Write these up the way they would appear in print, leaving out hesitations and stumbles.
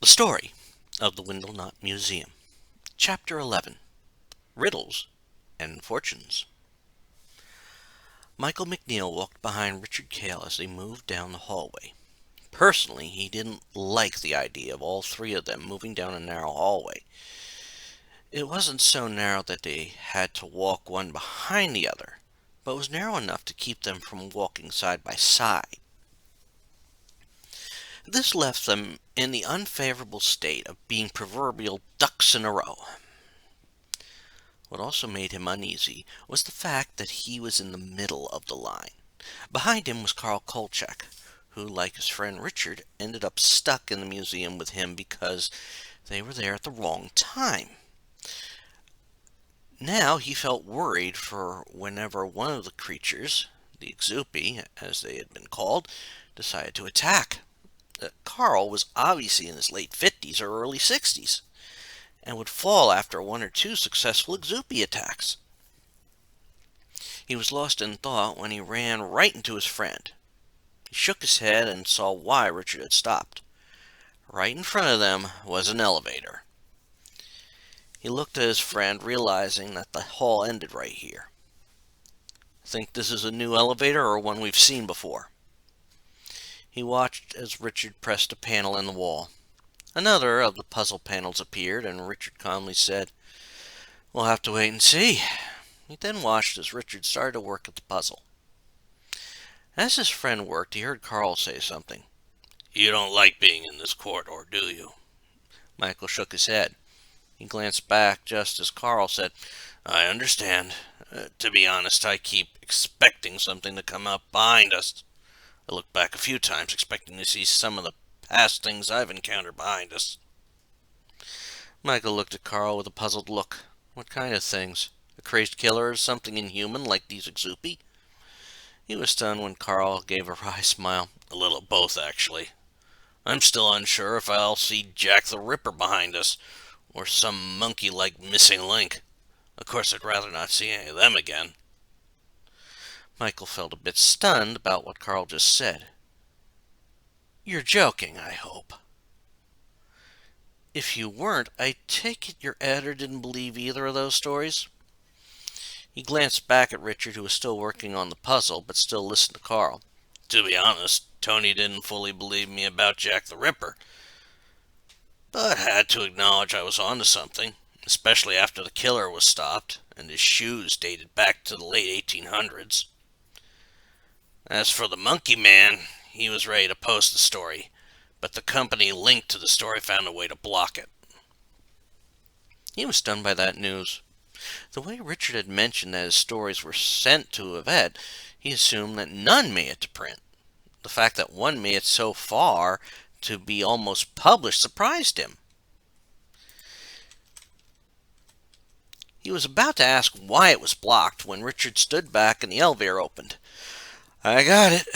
The Story of the Windlenot Museum. Chapter 11. Riddles and Fortunes. Michael McNeil walked behind Richard Cale as they moved down the hallway. Personally, he didn't like the idea of all three of them moving down a narrow hallway. It wasn't so narrow that they had to walk one behind the other, but was narrow enough to keep them from walking side by side. This left them in the unfavorable state of being proverbial ducks in a row. What also made him uneasy was the fact that he was in the middle of the line. Behind him was Carl Kolchak, who, like his friend Richard, ended up stuck in the museum with him because they were there at the wrong time. Now he felt worried for whenever one of the creatures, the Exupi, as they had been called, decided to attack. Carl was obviously in his late 50s or early 60s, and would fall after one or two successful Exupi attacks. He was lost in thought when he ran right into his friend. He shook his head and saw why Richard had stopped. Right in front of them was an elevator. He looked at his friend, realizing that the hall ended right here. "Think this is a new elevator or one we've seen before?" He watched as Richard pressed a panel in the wall. Another of the puzzle panels appeared, and Richard calmly said, "We'll have to wait and see." He then watched as Richard started to work at the puzzle. As his friend worked, he heard Carl say something. "You don't like being in this corridor, do you?" Michael shook his head. He glanced back just as Carl said, "I understand. To be honest, I keep expecting something to come up behind us. I looked back a few times, expecting to see some of the past things I've encountered behind us." Michael looked at Carl with a puzzled look. What kind of things? A crazed killer or something inhuman like these Exupi? He was stunned when Carl gave a wry smile. "A little of both, actually. I'm still unsure if I'll see Jack the Ripper behind us, or some monkey-like missing link. Of course, I'd rather not see any of them again." Michael felt a bit stunned about what Carl just said. "You're joking, I hope." "If you weren't, I take it your editor didn't believe either of those stories?" He glanced back at Richard, who was still working on the puzzle, but still listened to Carl. "To be honest, Tony didn't fully believe me about Jack the Ripper, but had to acknowledge I was onto something, especially after the killer was stopped, and his shoes dated back to the late 1800s. As for the Monkey Man, he was ready to post the story, but the company linked to the story found a way to block it." He was stunned by that news. The way Richard had mentioned that his stories were sent to Yvette, he assumed that none made it to print. The fact that one made it so far to be almost published surprised him. He was about to ask why it was blocked when Richard stood back and the elevator opened. "I got it."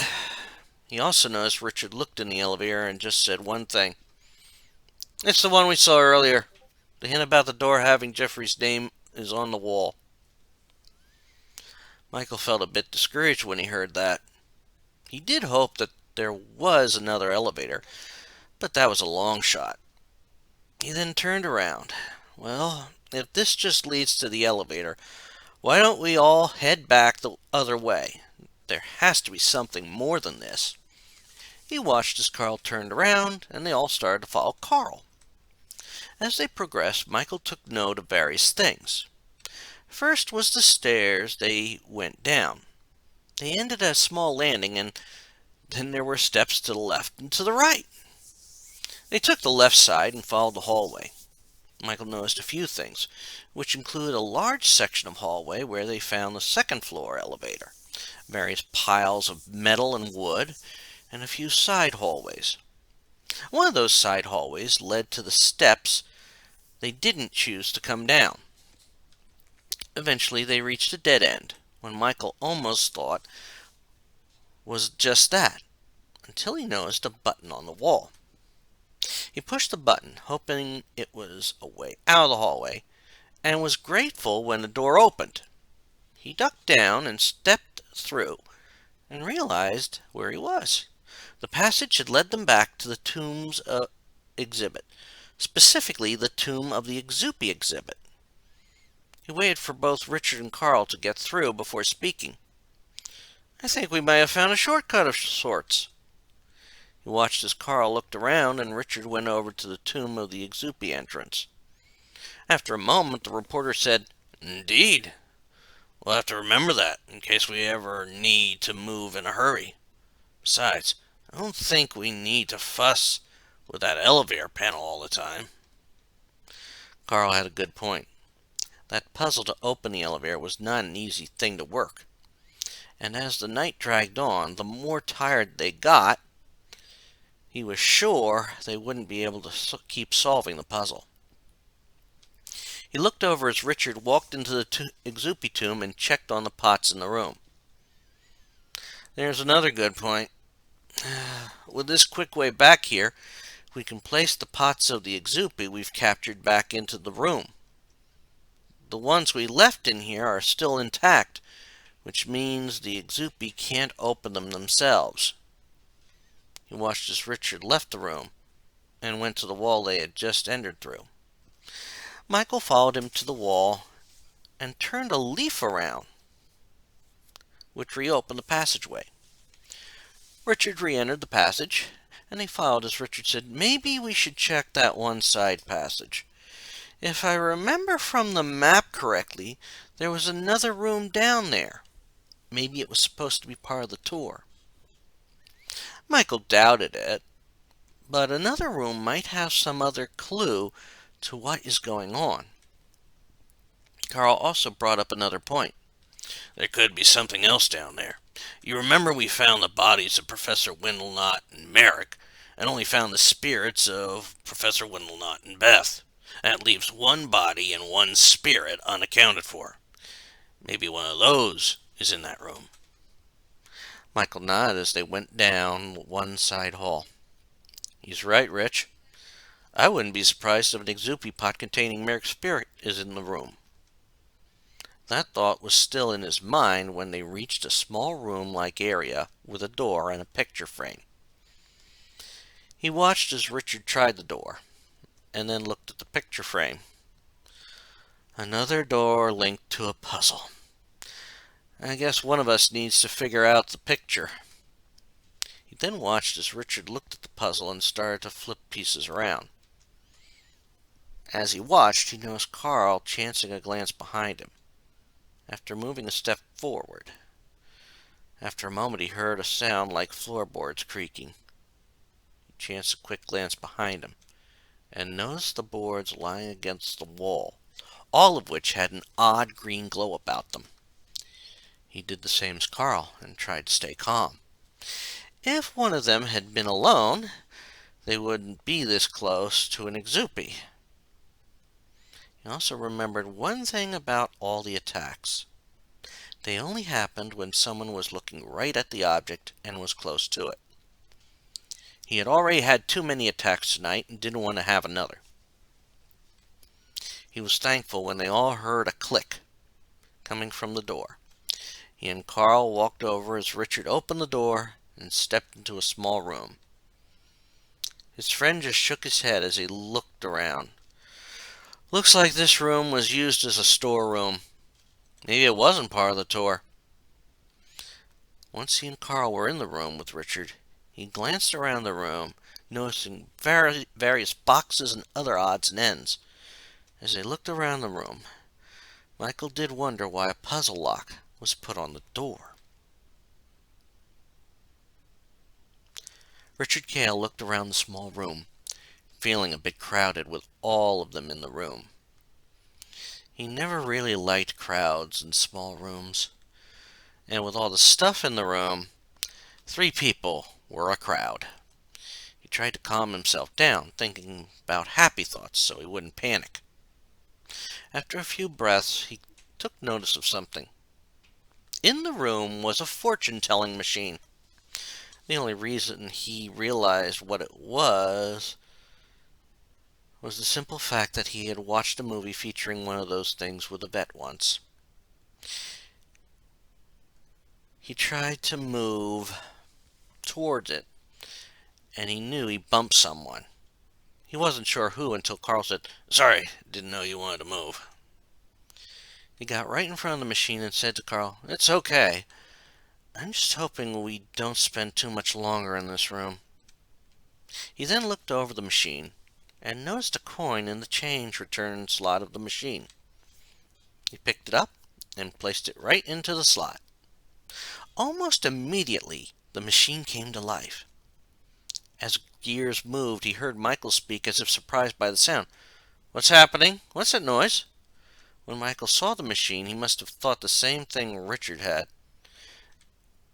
He also noticed Richard looked in the elevator and just said one thing. "It's the one we saw earlier. The hint about the door having Jeffrey's name is on the wall." Michael felt a bit discouraged when he heard that. He did hope that there was another elevator, but that was a long shot. He then turned around. "Well, if this just leads to the elevator, why don't we all head back the other way? There has to be something more than this." He watched as Carl turned around, and they all started to follow Carl. As they progressed, Michael took note of various things. First was the stairs they went down. They ended at a small landing, and then there were steps to the left and to the right. They took the left side and followed the hallway. Michael noticed a few things, which included a large section of hallway where they found the second floor elevator, various piles of metal and wood, and a few side hallways. One of those side hallways led to the steps they didn't choose to come down. Eventually they reached a dead end, when Michael almost thought was just that, until he noticed a button on the wall. He pushed the button, hoping it was a way out of the hallway, and was grateful when the door opened. He ducked down and stepped through, and realized where he was. The passage had led them back to the tombs exhibit, specifically the tomb of the Exupi exhibit. He waited for both Richard and Carl to get through before speaking. "I think we may have found a shortcut of sorts." He watched as Carl looked around and Richard went over to the tomb of the Exupi entrance. After a moment, the reporter said, "Indeed. We'll have to remember that in case we ever need to move in a hurry. Besides, I don't think we need to fuss with that elevator panel all the time." Carl had a good point. That puzzle to open the elevator was not an easy thing to work. And as the night dragged on, the more tired they got, he was sure they wouldn't be able to keep solving the puzzle. He looked over as Richard walked into the Exupi tomb and checked on the pots in the room. "There's another good point. With this quick way back here, we can place the pots of the Exupi we've captured back into the room. The ones we left in here are still intact, which means the Exupi can't open them themselves." He watched as Richard left the room and went to the wall they had just entered through. Michael followed him to the wall and turned a leaf around, which reopened the passageway. Richard re-entered the passage, and they followed as Richard said, "Maybe we should check that one side passage. If I remember from the map correctly, there was another room down there. Maybe it was supposed to be part of the tour." Michael doubted it, but another room might have some other clue to what is going on. Carl also brought up another point. "There could be something else down there. You remember we found the bodies of Professor Windlenot and Merrick, and only found the spirits of Professor Windlenot and Beth. That leaves one body and one spirit unaccounted for. Maybe one of those is in that room." Michael nodded as they went down one side hall. "He's right, Rich. I wouldn't be surprised if an Exupi pot containing Merrick's spirit is in the room." That thought was still in his mind when they reached a small room-like area with a door and a picture frame. He watched as Richard tried the door, and then looked at the picture frame. Another door linked to a puzzle. "I guess one of us needs to figure out the picture." He then watched as Richard looked at the puzzle and started to flip pieces around. As he watched, he noticed Carl chancing a glance behind him, after moving a step forward. After a moment, he heard a sound like floorboards creaking. He chanced a quick glance behind him, and noticed the boards lying against the wall, all of which had an odd green glow about them. He did the same as Carl, and tried to stay calm. If one of them had been alone, they wouldn't be this close to an Exupi. He also remembered one thing about all the attacks. They only happened when someone was looking right at the object and was close to it. He had already had too many attacks tonight and didn't want to have another. He was thankful when they all heard a click coming from the door. He and Carl walked over as Richard opened the door and stepped into a small room. His friend just shook his head as he looked around. "Looks like this room was used as a storeroom. Maybe it wasn't part of the tour." Once he and Carl were in the room with Richard, he glanced around the room, noticing various boxes and other odds and ends. As they looked around the room, Michael did wonder why a puzzle lock was put on the door. Richard Cale looked around the small room, feeling a bit crowded with all of them in the room. He never really liked crowds in small rooms, and with all the stuff in the room, 3 people were a crowd. He tried to calm himself down, thinking about happy thoughts so he wouldn't panic. After a few breaths, he took notice of something. In the room was a fortune-telling machine. The only reason he realized what it was the simple fact that he had watched a movie featuring one of those things with a vet once. He tried to move towards it, and he knew he bumped someone. He wasn't sure who until Carl said, "Sorry, didn't know you wanted to move." He got right in front of the machine and said to Carl, "It's okay. I'm just hoping we don't spend too much longer in this room." He then looked over the machine and noticed a coin in the change return slot of the machine. He picked it up and placed it right into the slot. Almost immediately, the machine came to life. As gears moved, he heard Michael speak as if surprised by the sound. "What's happening? What's that noise?" When Michael saw the machine, he must have thought the same thing Richard had.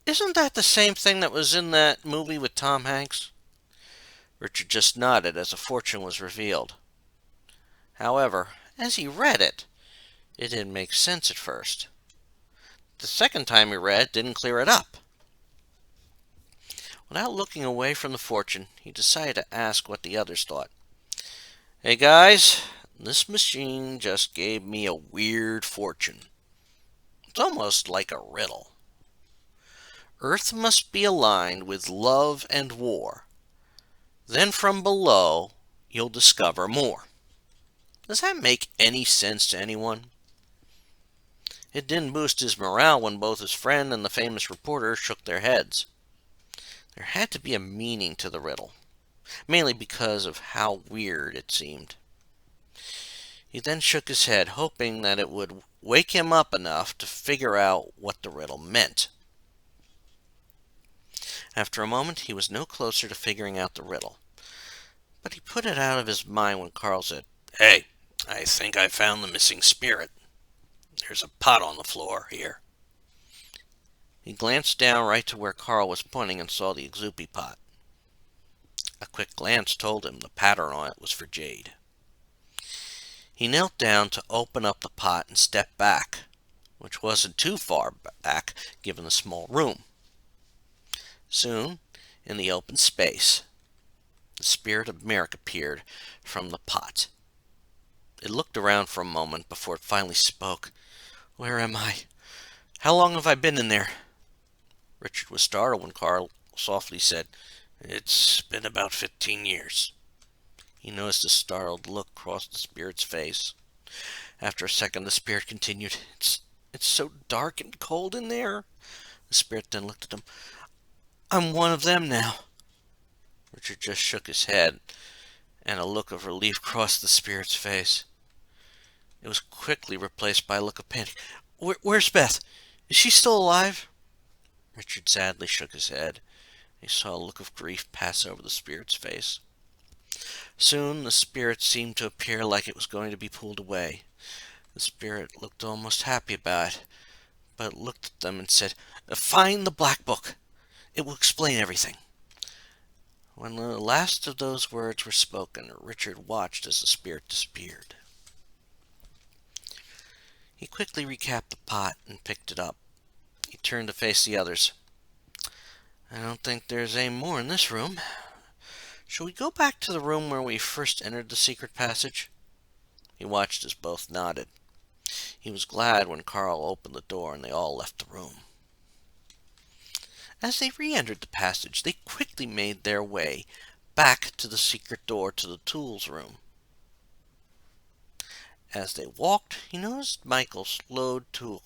"Isn't that the same thing that was in that movie with Tom Hanks?" Richard just nodded as a fortune was revealed. However, as he read it, it didn't make sense at first. The second time he read didn't clear it up. Without looking away from the fortune, he decided to ask what the others thought. "Hey guys, this machine just gave me a weird fortune. It's almost like a riddle. Earth must be aligned with love and war. Then from below, you'll discover more." Does that make any sense to anyone? It didn't boost his morale when both his friend and the famous reporter shook their heads. There had to be a meaning to the riddle, mainly because of how weird it seemed. He then shook his head, hoping that it would wake him up enough to figure out what the riddle meant. After a moment, he was no closer to figuring out the riddle, but he put it out of his mind when Carl said, "Hey, I think I found the missing spirit. There's a pot on the floor here." He glanced down right to where Carl was pointing and saw the Exupi pot. A quick glance told him the pattern on it was for jade. He knelt down to open up the pot and stepped back, which wasn't too far back given the small room. Soon, in the open space, the spirit of Merrick appeared from the pot. It looked around for a moment before it finally spoke. "Where am I? How long have I been in there?" Richard was startled when Carl softly said, "It's been about 15 years. He noticed a startled look cross the spirit's face. After a second, the spirit continued, It's so dark and cold in there." The spirit then looked at him. "I'm one of them now." Richard just shook his head, and a look of relief crossed the spirit's face. It was quickly replaced by a look of panic. Where's Beth? Is she still alive?" Richard sadly shook his head. He saw a look of grief pass over the spirit's face. Soon the spirit seemed to appear like it was going to be pulled away. The spirit looked almost happy about it, but looked at them and said, "Find the black book. It will explain everything." When the last of those words were spoken, Richard watched as the spirit disappeared. He quickly recapped the pot and picked it up. He turned to face the others. "I don't think there's any more in this room. Shall we go back to the room where we first entered the secret passage?" He watched as both nodded. He was glad when Carl opened the door and they all left the room. As they re-entered the passage, they quickly made their way back to the secret door to the tools room. As they walked, he noticed Michael slowed to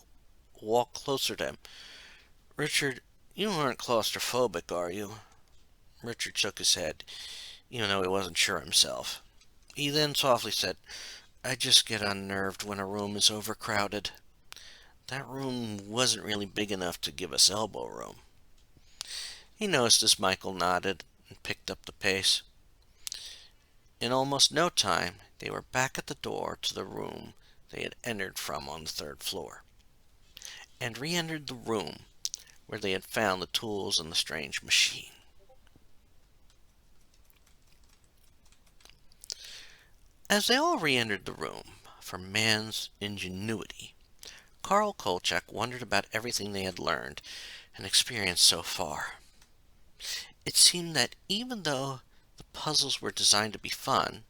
walk closer to him. "Richard, you aren't claustrophobic, are you?" Richard shook his head, even though he wasn't sure himself. He then softly said, "I just get unnerved when a room is overcrowded. That room wasn't really big enough to give us elbow room." He noticed as Michael nodded and picked up the pace. In almost no time, they were back at the door to the room they had entered from on the third floor, and re-entered the room where they had found the tools and the strange machine. As they all re-entered the room, for man's ingenuity, Carl Kolchak wondered about everything they had learned and experienced so far. It seemed that even though the puzzles were designed to be fun,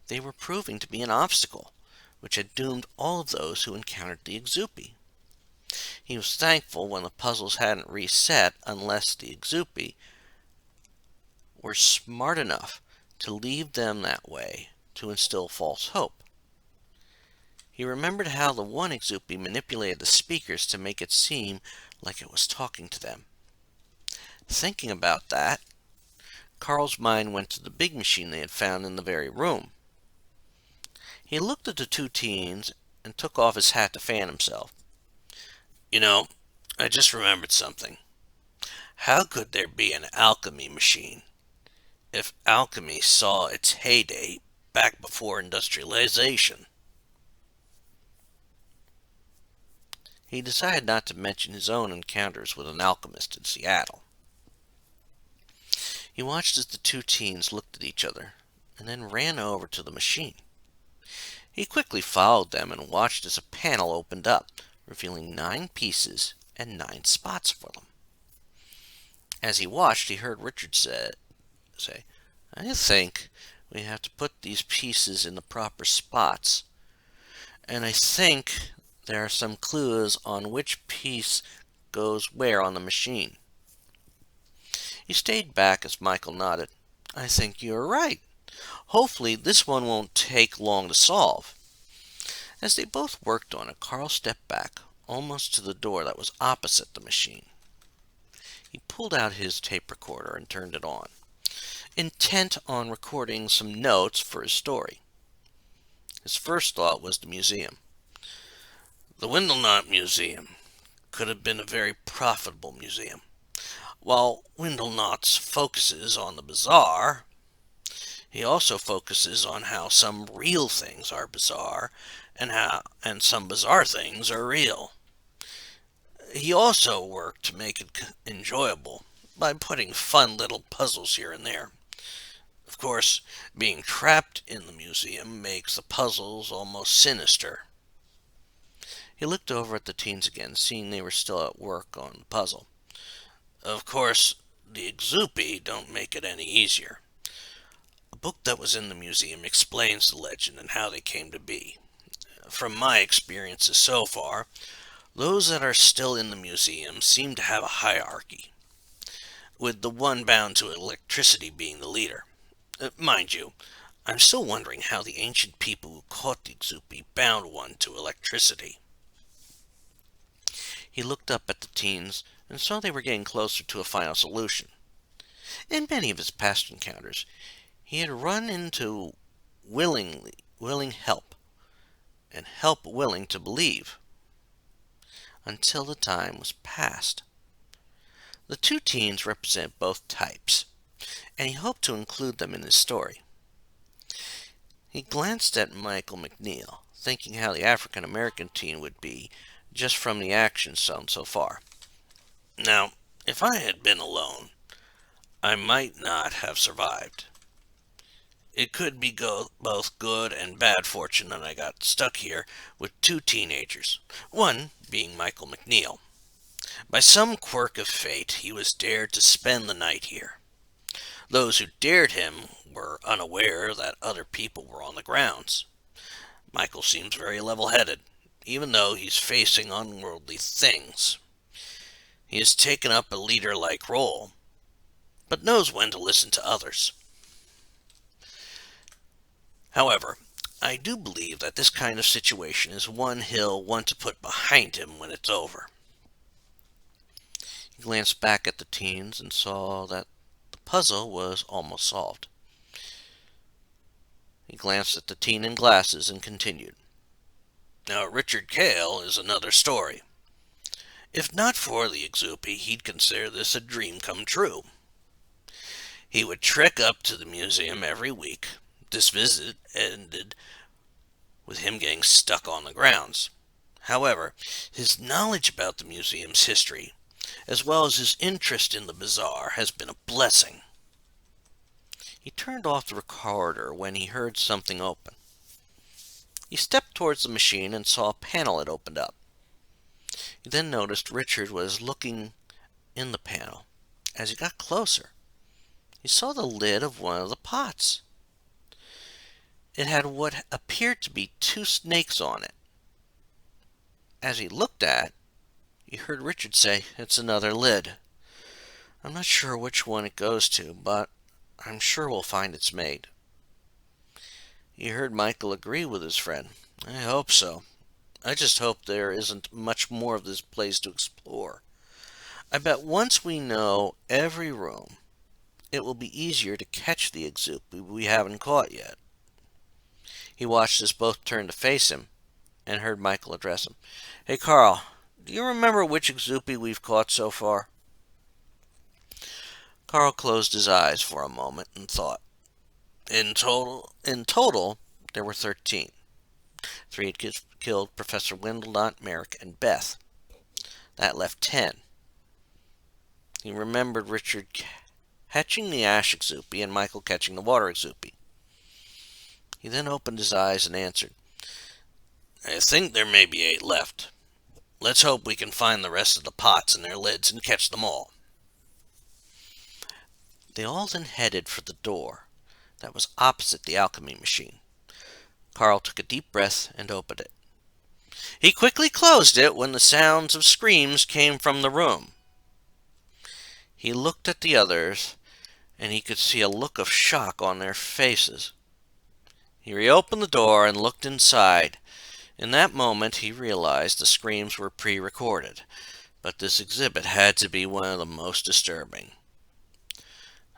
they were proving to be an obstacle, which had doomed all of those who encountered the Exupi. He was thankful when the puzzles hadn't reset unless the Exupi were smart enough to leave them that way to instill false hope. He remembered how the one Exupi manipulated the speakers to make it seem like it was talking to them. Thinking about that, Carl's mind went to the big machine they had found in the very room. He looked at the two teens and took off his hat to fan himself. You know, I just remembered something. How could there be an alchemy machine if alchemy saw its heyday back before industrialization? He decided not to mention his own encounters with an alchemist in Seattle. He watched as the two teens looked at each other and then ran over to the machine. He quickly followed them and watched as a panel opened up, revealing 9 pieces and 9 spots for them. As he watched, he heard Richard say, I think we have to put these pieces in the proper spots, and I think there are some clues on which piece goes where on the machine. He stayed back as Michael nodded. I think you're right. Hopefully this one won't take long to solve. As they both worked on it, Carl stepped back, almost to the door that was opposite the machine. He pulled out his tape recorder and turned it on, intent on recording some notes for his story. His first thought was the museum. The Windlenot Museum could have been a very profitable museum. While Windlenot focuses on the bizarre, he also focuses on how some real things are bizarre and some bizarre things are real. He also worked to make it enjoyable by putting fun little puzzles here and there. Of course, being trapped in the museum makes the puzzles almost sinister. He looked over at the teens again, seeing they were still at work on the puzzle. Of course, the Exupi don't make it any easier. A book that was in the museum explains the legend and how they came to be. From my experiences so far, those that are still in the museum seem to have a hierarchy, with the one bound to electricity being the leader. Mind you, I'm still wondering how the ancient people who caught the Exupi bound one to electricity. He looked up at the teens and saw they were getting closer to a final solution. In many of his past encounters, he had run into willing help, and help willing to believe, until the time was past. The two teens represent both types, and he hoped to include them in his story. He glanced at Michael McNeil, thinking how the African-American teen would be, just from the action shown so far. Now, if I had been alone, I might not have survived. It could be both good and bad fortune that I got stuck here with 2 teenagers, one being Michael McNeil. By some quirk of fate, he was dared to spend the night here. Those who dared him were unaware that other people were on the grounds. Michael seems very level-headed, even though he's facing unworldly things. He has taken up a leader-like role, but knows when to listen to others. However, I do believe that this kind of situation is one he'll want to put behind him when it's over. He glanced back at the teens and saw that the puzzle was almost solved. He glanced at the teen in glasses and continued. Now, Richard Cale is another story. If not for the Exupi, he'd consider this a dream come true. He would trek up to the museum every week. This visit ended with him getting stuck on the grounds. However, his knowledge about the museum's history, as well as his interest in the bizarre, has been a blessing. He turned off the recorder when he heard something open. He stepped towards the machine and saw a panel had opened up. He then noticed Richard was looking in the panel. As he got closer, he saw the lid of one of the pots. It had what appeared to be 2 snakes on it. As he looked at it, he heard Richard say, "It's another lid. I'm not sure which one it goes to, but I'm sure we'll find its mate. He heard Michael agree with his friend. I hope so. I just hope there isn't much more of this place to explore. I bet once we know every room, it will be easier to catch the Exupi we haven't caught yet. He watched us both turn to face him and heard Michael address him. Hey, Carl, do you remember which Exupi we've caught so far? Carl closed his eyes for a moment and thought. In total, there were 13. 3 had killed Professor Windlenot, Merrick, and Beth. That left 10. He remembered Richard catching the ash Exupi and Michael catching the water Exupi. He then opened his eyes and answered, I think there may be 8 left. Let's hope we can find the rest of the pots and their lids and catch them all. They all then headed for the door that was opposite the alchemy machine. Carl took a deep breath and opened it. He quickly closed it when the sounds of screams came from the room. He looked at the others, and he could see a look of shock on their faces. He reopened the door and looked inside. In that moment, he realized the screams were pre-recorded, but this exhibit had to be one of the most disturbing.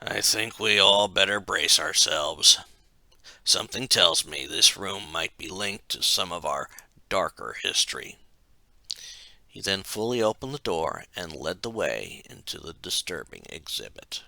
I think we all better brace ourselves. Something tells me this room might be linked to some of our darker history. He then fully opened the door and led the way into the disturbing exhibit.